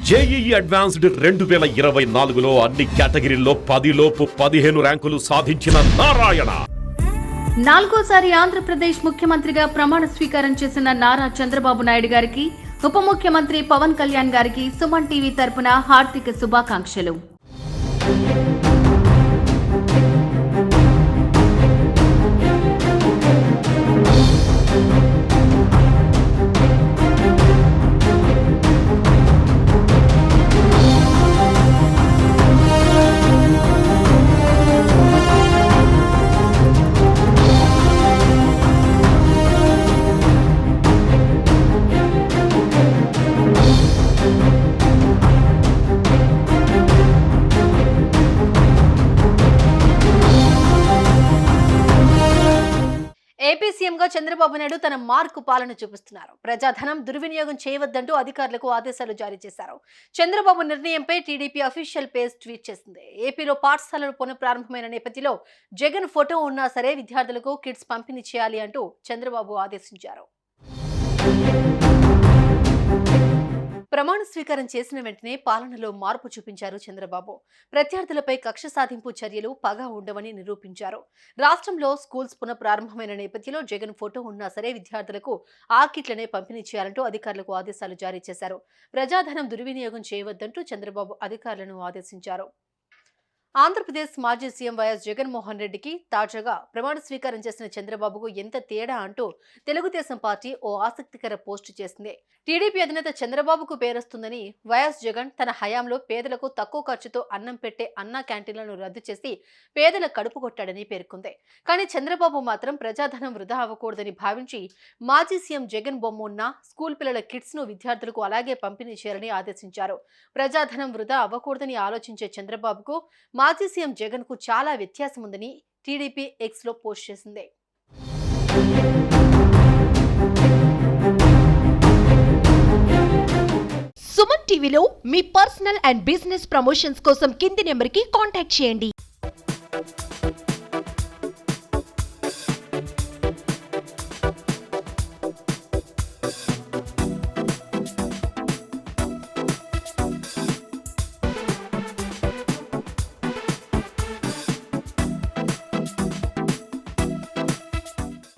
JEE advanced 2024లో అన్ని కేటగిరీల్లో 10లోపు 15 ర్యాంకులు సాధించిన నారాయణ. నాలుగోసారి ఆంధ్రప్రదేశ్ ముఖ్యమంత్రిగా ప్రమాణ స్వీకారం చేసిన నారా చంద్రబాబు నాయుడు గారికి, ఉప ముఖ్యమంత్రి పవన్ కళ్యాణ్ గారికి సుమన్ టీవీ తరపున హార్దిక శుభాకాంక్షలు. ఏపీ సీఎంగా చంద్రబాబు నాయుడు తన మార్కు పాలన చూపిస్తున్నారు. ప్రజాధనం దుర్వినియోగం చేయవద్దంటూ అధికారులకు ఆదేశాలు జారీ చేశారు. చంద్రబాబు నిర్ణయంపై టీడీపీ అఫీషియల్ పేజ్ ట్వీట్ చేసింది. ఏపీలో పాఠశాలలు పునఃప్రారంభమైన నేపథ్యంలో జగన్ ఫోటో ఉన్నా సరే విద్యార్థులకు కిట్స్ పంపిణీ చేయాలి అంటూ చంద్రబాబు ఆదేశించారు. ప్రమాణ స్వీకారం చేసిన వెంటనే పాలనలో మార్పు చూపించారు చంద్రబాబు. ప్రత్యర్థులపై కక్ష సాధింపు చర్యలు పగ ఉండవని నిరూపించారు. రాష్ట్రంలో స్కూల్స్ పునఃప్రారంభమైన నేపథ్యంలో జగన్ ఫోటో ఉన్నా సరే విద్యార్థులకు ఆ కిట్లనే పంపిణీ చేయాలంటూ అధికారులకు ఆదేశాలు జారీ చేశారు. ప్రజాధనం దుర్వినియోగం చేయవద్దంటూ చంద్రబాబు అధికారులను ఆదేశించారు. ఆంధ్రప్రదేశ్ మాజీ సీఎం వైఎస్ జగన్మోహన్ రెడ్డికి తాజాగా ప్రమాణ స్వీకారం చేసిన చంద్రబాబుకు ఎంత తేడా అంటూ తెలుగుదేశం పార్టీ ఓ ఆసక్తికర పోస్టు చేసింది. టీడీపీ అధినేత చంద్రబాబుకు పేరొస్తుందని వైఎస్ జగన్ తన హయాంలో పేదలకు తక్కువ ఖర్చుతో అన్నం పెట్టే అన్నా క్యాంటీన్లను రద్దు చేసి పేదల కడుపు కొట్టాడని పేర్కొంది. కానీ చంద్రబాబు మాత్రం ప్రజాధనం వృధా అవ్వకూడదని భావించి మాజీ సీఎం జగన్ బొమ్మ ఉన్న స్కూల్ పిల్లల కిట్స్ ను విద్యార్థులకు అలాగే పంపిణీ చేయాలని ఆదేశించారు. ప్రజాధనం వృధా అవ్వకూడదని ఆలోచించే చంద్రబాబుకు మాజీ సీఎం జగన్ కు చాలా వ్యత్యాసం ఉందని టీడీపీ ఎక్స్ లో పోస్ట్ చేసింది. సుమన్ టీవీలో మీ పర్సనల్ అండ్ బిజినెస్ ప్రమోషన్స్ కోసం కింది నెంబర్కి కాంటాక్ట్ చేయండి.